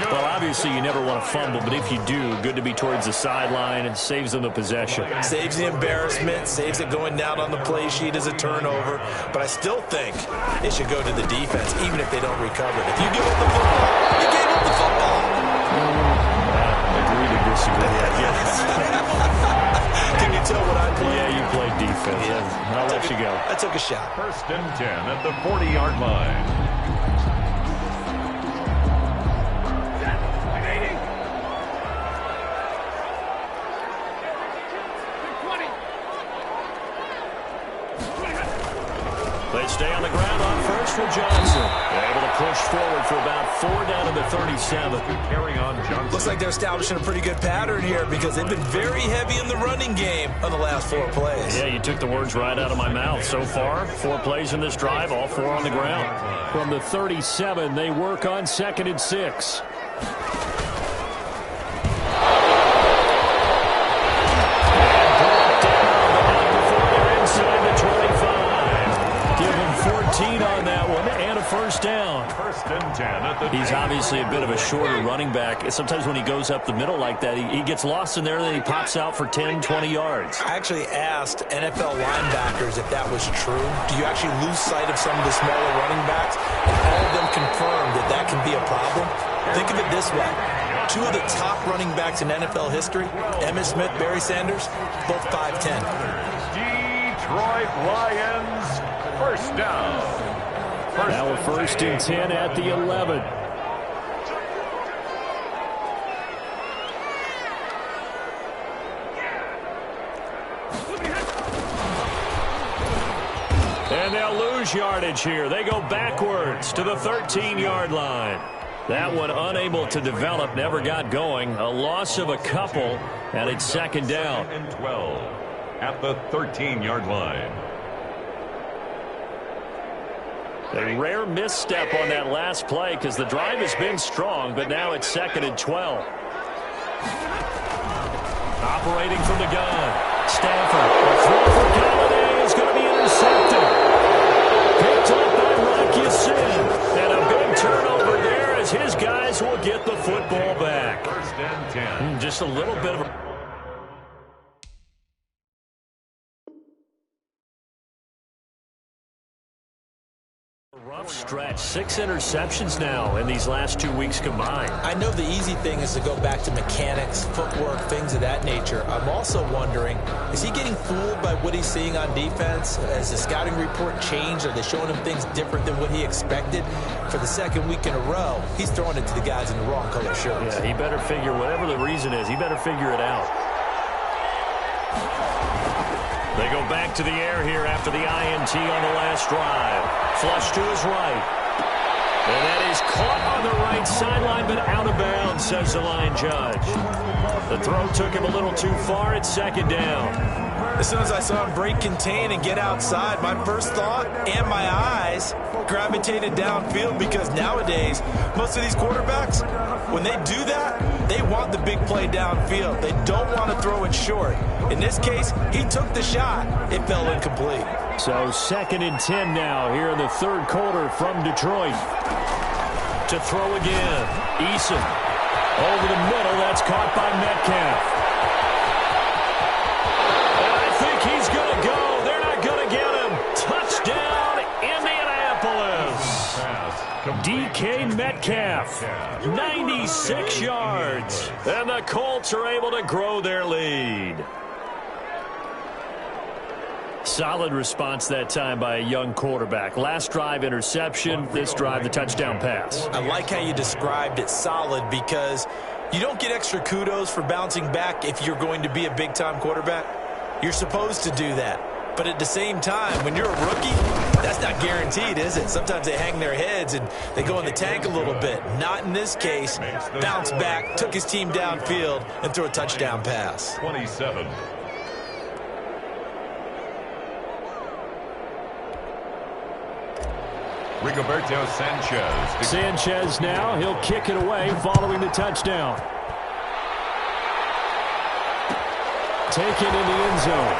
Well, obviously, you never want to fumble, but if you do, good to be towards the sideline and saves them the possession.
Saves the embarrassment, saves it going down on the play sheet as a turnover, but I still think it should go to the defense, even if they don't recover it. If you give up the football, you gave up the football.
Agree to disagree, I guess.
Can you tell what I played?
Yeah, you played defense.
Yeah.
I'll let you go.
I took a shot.
1st and 10 at the 40-yard line.
They stay on the ground on first with Johnson. They're able to push forward for about 4 down to the 37.
Carry on Johnson.
Looks like they're establishing a pretty good pattern here because they've been very heavy in the running game on the last 4 plays.
Yeah, you took the words right out of my mouth. So far, 4 plays in this drive, all 4 on the ground. From the 37, they work on 2nd and 6. On that one, and a 1st down.
1st and 10 at the
He's obviously a bit of a shorter running back. Sometimes when he goes up the middle like that, he gets lost in there, and then he pops out for 10, 20 yards.
I actually asked NFL linebackers if that was true. Do you actually lose sight of some of the smaller running backs? And all of them confirmed that that can be a problem. Think of it this way. 2 of the top running backs in NFL history, Emmitt Smith, Barry Sanders, both 5'10".
Detroit Lions. 1st down.
Now a 1st and 10 at the 11. And they'll lose yardage here. They go backwards to the 13-yard line. That one unable to develop, never got going. A loss of a couple, and it's 2nd down.
2nd and 12 at the 13-yard line.
A rare misstep on that last play because the drive has been strong, but now it's 2nd and 12. Operating from the gun. Stafford. A throw for Galladay is going to be intercepted. Picked up by Rocky Sin. And a big turnover there as his guys will get the football back.
1st and 10.
Just a little bit of a... rough stretch. 6 interceptions now in these last 2 weeks combined.
I know the easy thing is to go back to mechanics, footwork, things of that nature. I'm also wondering, is he getting fooled by what he's seeing on defense? Has the scouting report changed? Are they showing him things different than what he expected? For the 2nd week in a row, he's throwing it to the guys in the wrong color shirts.
Yeah, he better figure, whatever the reason is, he better figure it out. They go back to the air here after the INT on the last drive. Flush to his right. And that is caught on the right sideline, but out of bounds, says the line judge. The throw took him a little too far. It's 2nd down.
As soon as I saw him break contain and get outside, my first thought and my eyes gravitated downfield, because nowadays, most of these quarterbacks, when they do that, they want the big play downfield. They don't want to throw it short. In this case, he took the shot. It fell incomplete.
So 2nd and 10 now here in the third quarter from Detroit. To throw again. Eason over the middle. That's caught by Metcalf. And I think he's going to go. They're not going to get him. Touchdown, Indianapolis. DK Metcalf, 96 yards. And the Colts are able to grow their lead. Solid response that time by a young quarterback. Last drive, interception. This drive, the touchdown pass.
I like how you described it, solid, because you don't get extra kudos for bouncing back if you're going to be a big-time quarterback. You're supposed to do that. But at the same time, when you're a rookie, that's not guaranteed, is it? Sometimes they hang their heads and they go in the tank a little bit. Not in this case. Bounced back, took his team downfield, and threw a touchdown pass.
27. Rigoberto Sanchez.
Sanchez now. He'll kick it away following the touchdown. Taken in the end zone.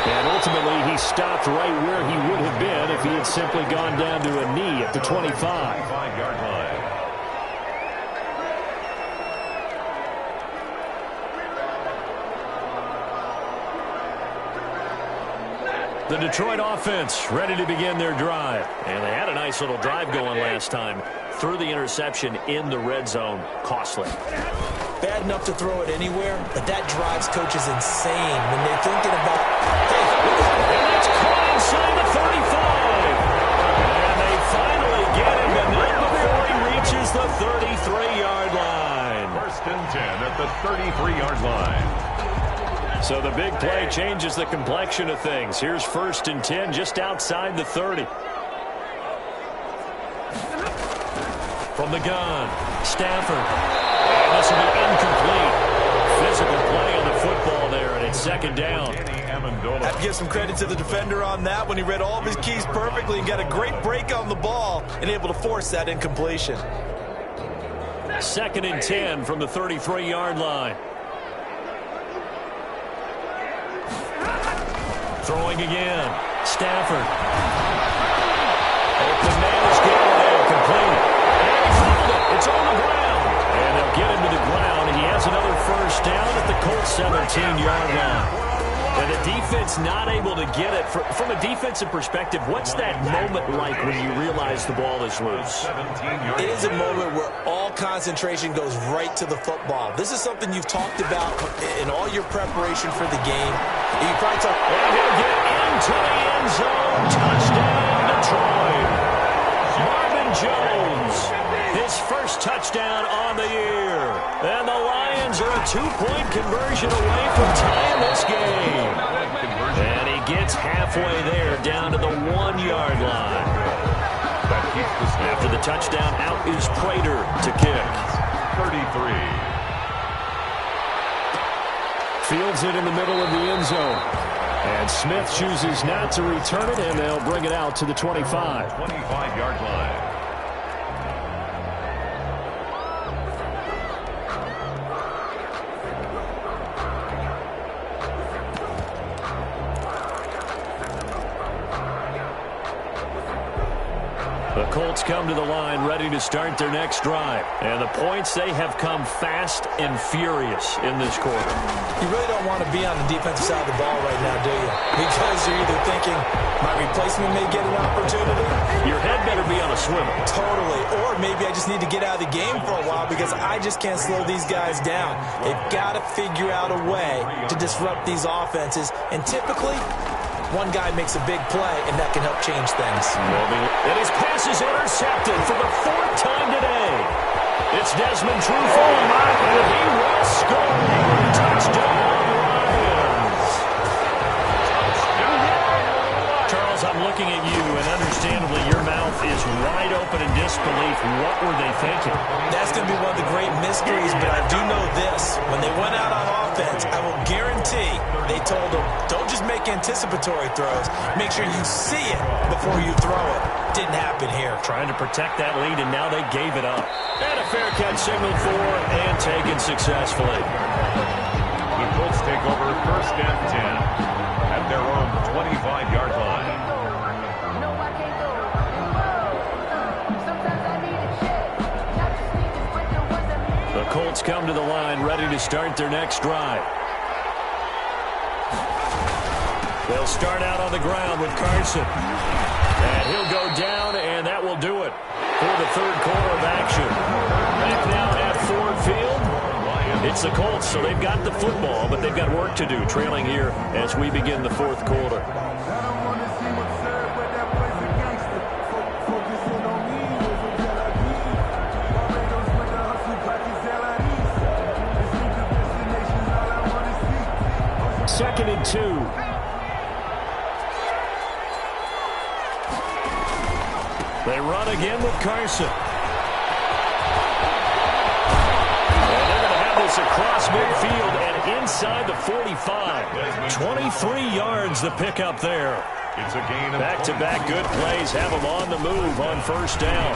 And ultimately, he stopped right where he would have been if he had simply gone down to a knee at the 25.
5-yard line.
The Detroit offense ready to begin their drive. And they had a nice little drive going last time. Threw the interception in the red zone. Costly.
Bad enough to throw it anywhere, but that drives coaches insane when they're thinking about, hey,
and it's caught inside the 35. And they finally get him to net before he reaches the 33-yard line.
1st and 10 at the 33-yard line.
So the big play changes the complexion of things. Here's 1st and 10 just outside the 30. From the gun, Stafford. And this will be incomplete. Physical play on the football there, and it's 2nd down.
I have to give some credit to the defender on that when he read all of his keys perfectly and got a great break on the ball and able to force that incompletion.
2nd and 10 from the 33-yard line. Throwing again. Stafford. Open man is getting there. Complete. And he fouled it. It's on the ground. And they'll get him to the ground. And he has another 1st down at the Colts 17-yard line. And the defense not able to get it. From a defensive perspective, what's that moment like when you realize the ball is loose?
It is a moment where all concentration goes right to the football. This is something you've talked about in all your preparation for the game. You probably talk.
And he'll get into the end zone. Touchdown, Detroit. Marvin Jones, his 1st touchdown on the year. And the Lions are a 2-point conversion away from tying this game. And he gets halfway there, down to the 1-yard line. After the touchdown, out is Prater to kick.
33.
Fields it in the middle of the end zone. And Smith chooses not to return it, and they'll bring it out to the 25.
25-yard line.
The Colts come to the line ready to start their next drive. And the points, they have come fast and furious in this quarter.
You really don't want to be on the defensive side of the ball right now, do you? Because you're either thinking, my replacement may get an opportunity.
Your head better be on a swivel.
Totally. Or maybe I just need to get out of the game for a while because I just can't slow these guys down. They've got to figure out a way to disrupt these offenses. And typically, one guy makes a big play, and that can help change things.
And his pass is intercepted for the 4th time today. It's Desmond Trufant, and he will score. Touchdown, Lions. Charles, I'm looking at you, and understandably, your mouth is wide open open in disbelief. What were they thinking?
That's going to be one of the great mysteries, but I do know this. When they went out on offense, I will guarantee they told them, don't just make anticipatory throws. Make sure you see it before you throw it. Didn't happen here.
Trying to protect that lead, and now they gave it up. And a fair catch signaled for and taken successfully.
The Colts take over 1st and 10 at their own 25-yard line.
The Colts come to the line ready to start their next drive. They'll start out on the ground with Carson. And he'll go down, and that will do it for the third quarter of action. Back now at Ford Field. It's the Colts, so they've got the football, but they've got work to do, trailing here as we begin the fourth quarter. Second and 2. They run again with Carson. And they're going to have this across midfield and inside the 45. 23 yards the pickup there.
It's a gain of
back-to-back good plays have him on the move on first down.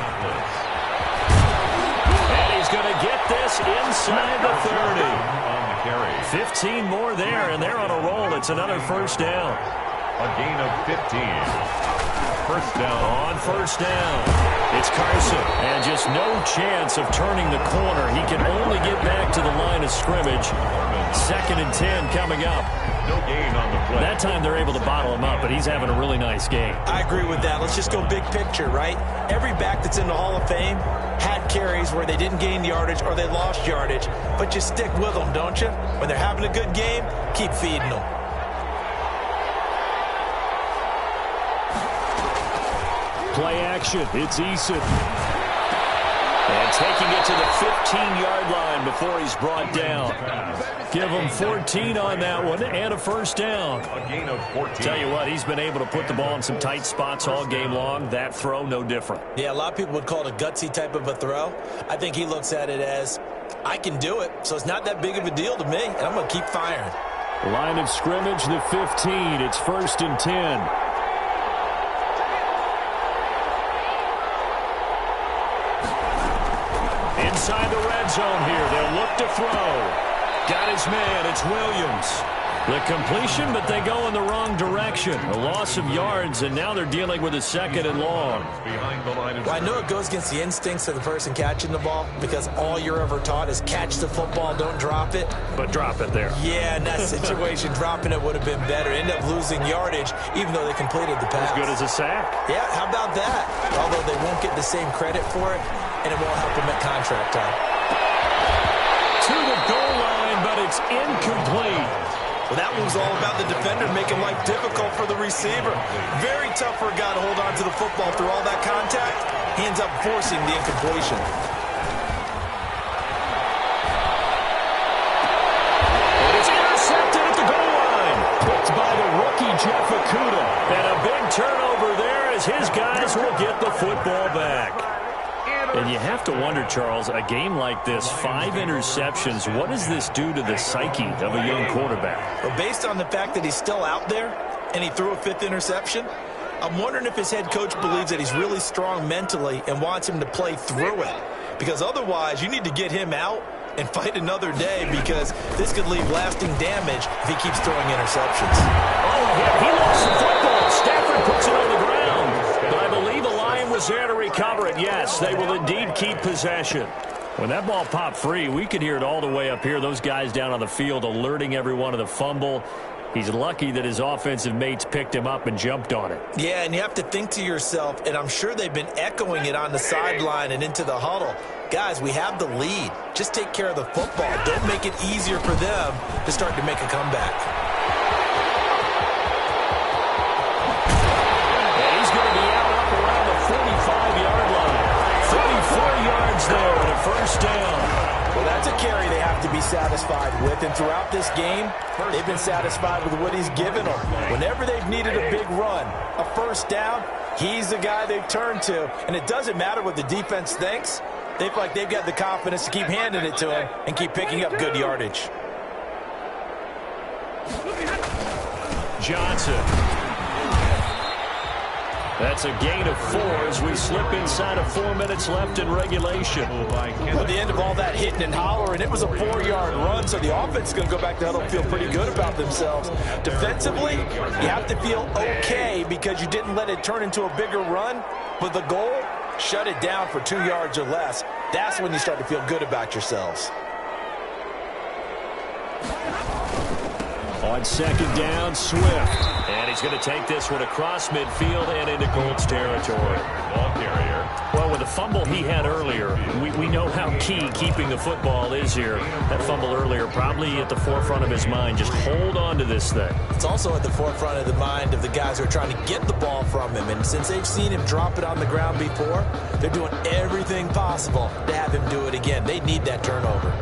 And he's going to get this inside the 30. 15 more there, and they're on a roll. It's another first down.
A gain of 15. First down.
On first down, it's Carson. And just no chance of turning the corner. He can only get back to the line of scrimmage. Second and 10 coming up.
No gain on the play.
That time they're able to bottle him up, but he's having a really nice game.
I agree with that. Let's just go big picture, right? Every back that's in the Hall of Fame had carries where they didn't gain yardage or they lost yardage, but you stick with them, don't you? When they're having a good game, keep feeding them.
Play action. It's Eason. And taking it to the 15-yard line before he's brought down. Give him 14 on that one and a first down.
A gain of 14.
Tell you what, he's been able to put the ball in some tight spots all game long. That throw, no different.
Yeah, a lot of people would call it a gutsy type of a throw. I think he looks at it as, I can do it, so it's not that big of a deal to me, and I'm going to keep firing.
Line of scrimmage, the 15. It's 1st and 10. Inside the red zone here. They'll look to throw. Got his man. It's Williams. The completion, but they go in the wrong direction. A loss of yards, and now they're dealing with a 2nd and long.
Behind the line of
well, I know it goes against the instincts of the person catching the ball because all you're ever taught is catch the football, don't drop it.
But drop it there.
Yeah, in that situation, dropping it would have been better. End up losing yardage, even though they completed the pass.
As good as a sack.
Yeah, how about that? Although they won't get the same credit for it, and it won't help them at contract time.
To the goal line, but it's incomplete.
Well, that one was all about the defender making life difficult for the receiver. Very tough for a guy to hold on to the football through all that contact. He ends up forcing the incompletion.
And it's intercepted at the goal line. Picked by the rookie Jeff Okudah. And a big turnover there as his guys will get the football back. And you have to wonder, Charles, a game like this, 5 interceptions, what does this do to the psyche of a young quarterback?
Well, based on the fact that he's still out there and he threw a 5th interception, I'm wondering if his head coach believes that he's really strong mentally and wants him to play through it. Because otherwise, you need to get him out and fight another day because this could leave lasting damage if he keeps throwing interceptions.
Oh, he lost the football. Stafford puts it on the ground. But I believe the Lion was there to recover it. Yes, they will indeed keep possession. When that ball popped free, we could hear it all the way up here. Those guys down on the field alerting everyone of the fumble. He's lucky that his offensive mates picked him up and jumped on it.
Yeah, and you have to think to yourself, and I'm sure they've been echoing it on the sideline and into the huddle. Guys, we have the lead. Just take care of the football. Don't make it easier for them to start to make a comeback.
And he's going to be out up around the 45-yard line. 34 yards there and a first down.
Well, that's a carry they have to be satisfied with. And throughout this game, they've been satisfied with what he's given them. Whenever they've needed a big run, a first down, He's the guy they turn to, and it doesn't matter what the defense thinks. They feel like they've got the confidence to keep handing it to him and keep picking up good yardage.
Johnson. That's a gain of 4 as we slip inside of 4 minutes left in regulation.
Well, the end of all that hitting and hollering, it was a 4-yard run, so the offense is going to go back to huddle and feel pretty good about themselves. Defensively, you have to feel okay because you didn't let it turn into a bigger run. But the goal, shut it down for 2 yards or less. That's when you start to feel good about yourselves.
On second down, Swift. And he's going to take this one across midfield and into Colts territory.
Ball carrier.
Well, with the fumble he had earlier, we know how key keeping the football is here. That fumble earlier probably at the forefront of his mind. Just hold on to this thing.
It's also at the forefront of the mind of the guys who are trying to get the ball from him. And since they've seen him drop it on the ground before, they're doing everything possible to have him do it again. They need that turnover.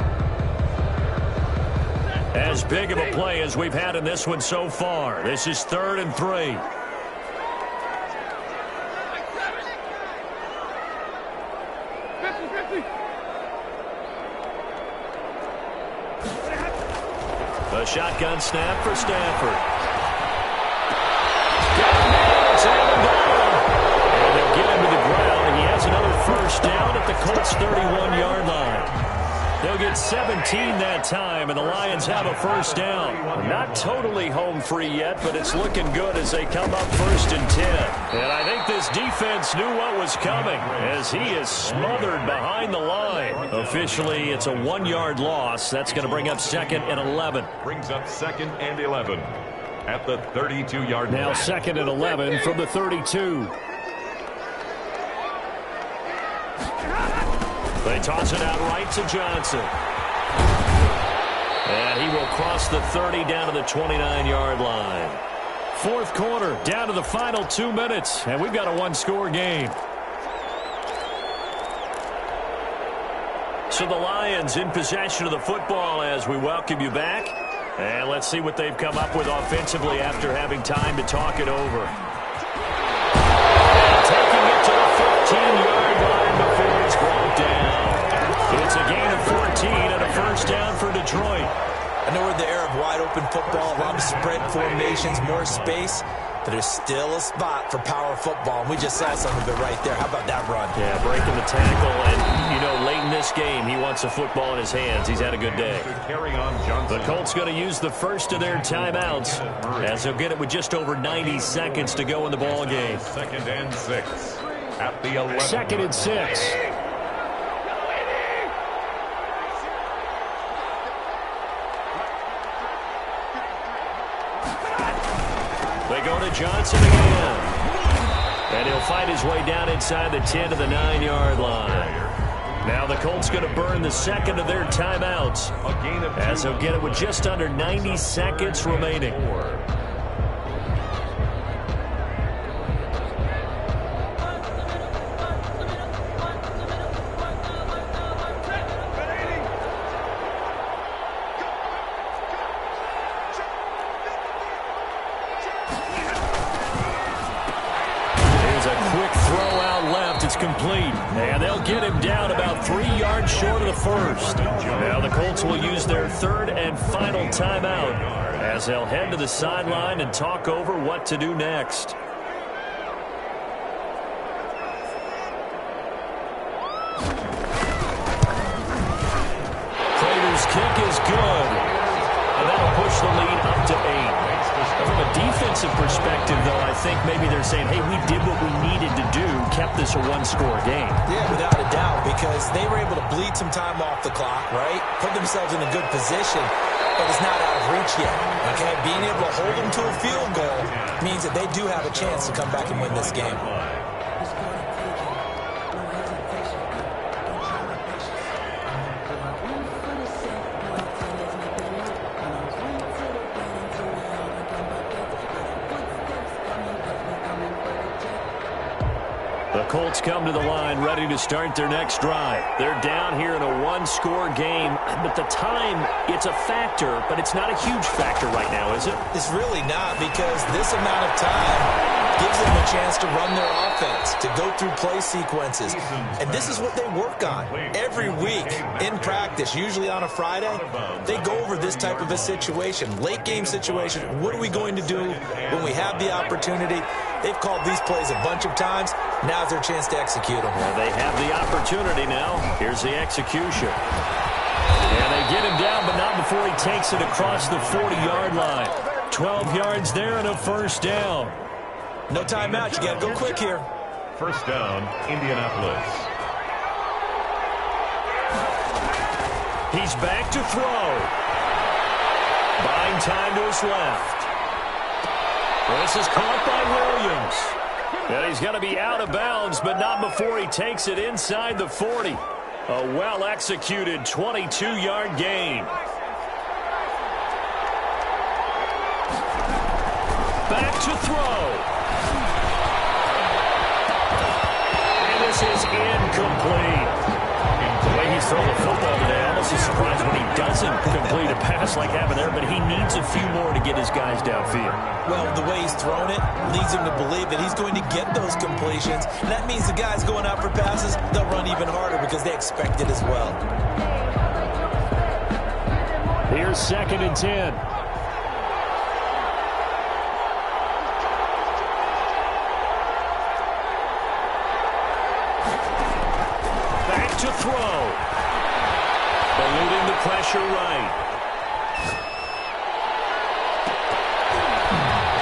As big of a play as we've had in this one so far. This is 3rd and 3. The shotgun snap for Stafford. It's out and down. And they'll get him to the ground. He has another first down at the Colts 31-yard line. They'll get 17 that time, and the Lions have a first down. Not totally home free yet, but it's looking good as they come up 1st and 10. And I think this defense knew what was coming as he is smothered behind the line. Officially, it's a 1-yard loss. That's going to bring up 2nd and 11.
Brings up 2nd and 11 at the 32-yard line.
Now 2nd and 11 from the 32. They toss it out right to Johnson. And he will cross the 30 down to the 29-yard line. 4th quarter, down to the final 2 minutes, and we've got a 1-score game. So the Lions in possession of the football as we welcome you back. And let's see what they've come up with offensively after having time to talk it over. And taking it to the 15-yard line before it's brought down. It's a gain of 14 and a first down for Detroit.
I know we're in the era of wide-open football, a lot of spread formations, more space, but there's still a spot for power football, and we just saw some of it right there. How about that run?
Yeah, breaking the tackle, and, you know, late in this game, he wants the football in his hands. He's had a good day. The Colts going to use the first of their timeouts, as they'll get it with just over 90 seconds to go in the ball game.
2nd and 6 at the 11.
2nd and 6. They go to Johnson again. And he'll fight his way down inside the 10 to the 9-yard line. Now the Colts going to burn the 2nd of their timeouts as they'll get it with just under 90 seconds remaining. It's complete, and they'll get him down about 3 yards short of the first. Now the Colts will use their 3rd and final timeout as they'll head to the sideline and talk over what to do next. Prater's kick is good, and that'll push the lead up to 8. From a defensive perspective, though, I think maybe they're saying, hey, we did what we needed to do, kept this a 1-score game.
Yeah, without a doubt, because they were able to bleed some time off the clock, right? Put themselves in a good position, but it's not out of reach yet, okay? Being able to hold them to a field goal means that they do have a chance to come back and win this game.
The Colts come to the line ready to start their next drive. They're down here in a one-score game, but the time, it's a factor, but it's not a huge factor right now, is it?
It's really not, because this amount of time gives them a chance to run their offense, to go through play sequences. And this is what they work on every week in practice, usually on a Friday. They go over this type of a situation, late game situation. What are we going to do when we have the opportunity? They've called these plays a bunch of times. Now's their chance to execute them.
Well, they have the opportunity now. Here's the execution. And they get him down, but not before he takes it across the 40-yard line. 12 yards there and a first down.
No timeout. You got to go quick here.
First down, Indianapolis.
He's back to throw. Buying time to his left. This is caught by Williams. And he's going to be out of bounds, but not before he takes it inside the 40. A well-executed 22-yard gain. Back to throw. And this is incomplete. The way he's throwing the football today, I'm almost surprised when he doesn't complete a pass like happened there, but he needs a few more to get his guys downfield.
Well, the way he's thrown it leads him to believe that he's going to get those completions. And that means the guys going out for passes, they'll run even harder because they expect it as well.
Here's 2nd and 10. Back to throw. Eluding the pressure right.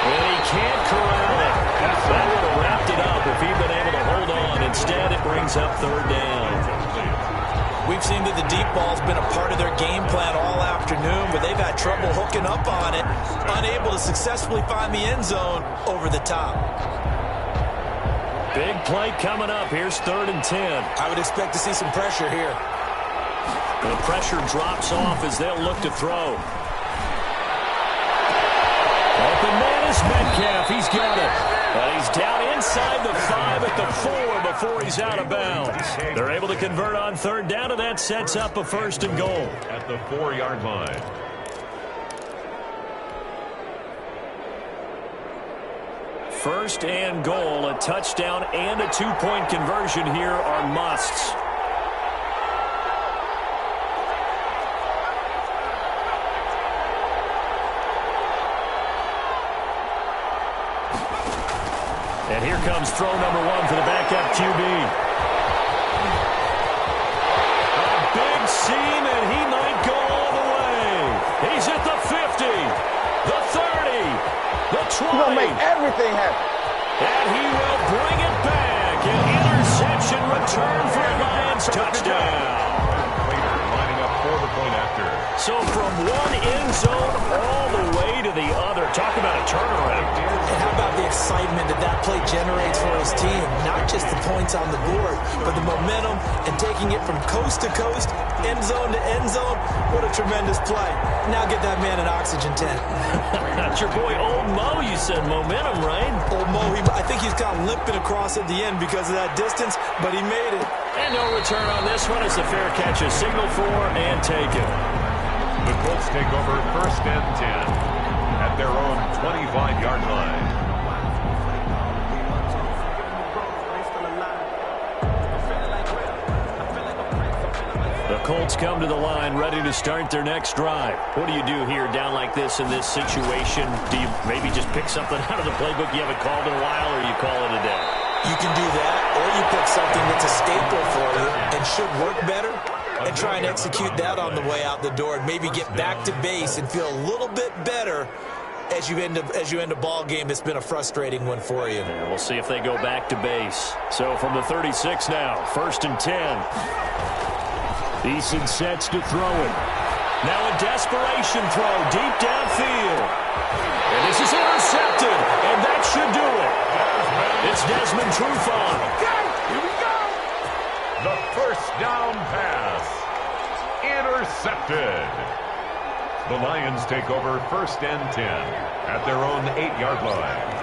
And he can't corral it. That would have wrapped it up if he'd been able to hold on. Instead, it brings up 3rd down.
We've seen that the deep ball's been a part of their game plan all afternoon, but they've had trouble hooking up on it, unable to successfully find the end zone over the top.
Big play coming up. Here's 3rd and 10.
I would expect to see some pressure here.
The pressure drops off as they'll look to throw. Open man is Metcalf. He's got it. And he's down inside the 5 at the 4 before he's out of bounds. They're able to convert on 3rd down, and that sets up a 1st and goal.
At the 4-yard line.
First and goal, a touchdown and a 2-point conversion here are musts. And here comes throw number 1 for the backup QB. A big seam, and he might go all the way. He's at the 50, the 30, the 20.
He's going to make everything happen.
And he will bring it back. An interception return for a Lions touchdown.
Lining up for the point after.
So from one end zone all the way to the other. Talk about a turnaround.
And how about the excitement that that play generates for his team? Not just the points on the board, but the momentum and taking it from coast to coast, end zone to end zone. What a tremendous play. Now get that man an oxygen tent.
That's your boy Old Mo, you said. Momentum, right?
Old Mo, I think he's kind of limping across at the end because of that distance, but he made it.
And no return on this one as the fair catch is signaled for and taken.
The Colts take over 1st and 10 at their own 25-yard line.
The Colts come to the line ready to start their next drive. What do you do here down like this in this situation? Do you maybe just pick something out of the playbook you haven't called in a while, or you call it a day?
You can do that, or you pick something that's a staple for you and should work better and try and execute that on the way out the door and maybe get back to base and feel a little bit better as you end a ball game that's been a frustrating one for you.
Yeah, we'll see if they go back to base. So from the 36 now, 1st and 10. Eason sets to throw it. Now a desperation throw deep downfield. And this is intercepted, and that should do it. It's Desmond Trufant.
Here we go. The 1st down pass. Intercepted. The Lions take over 1st and 10 at their own 8-yard line.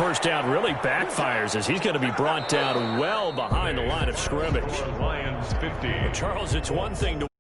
first down really backfires as he's going to be brought down well behind the line of scrimmage.
Lions 50.
Charles, it's one thing to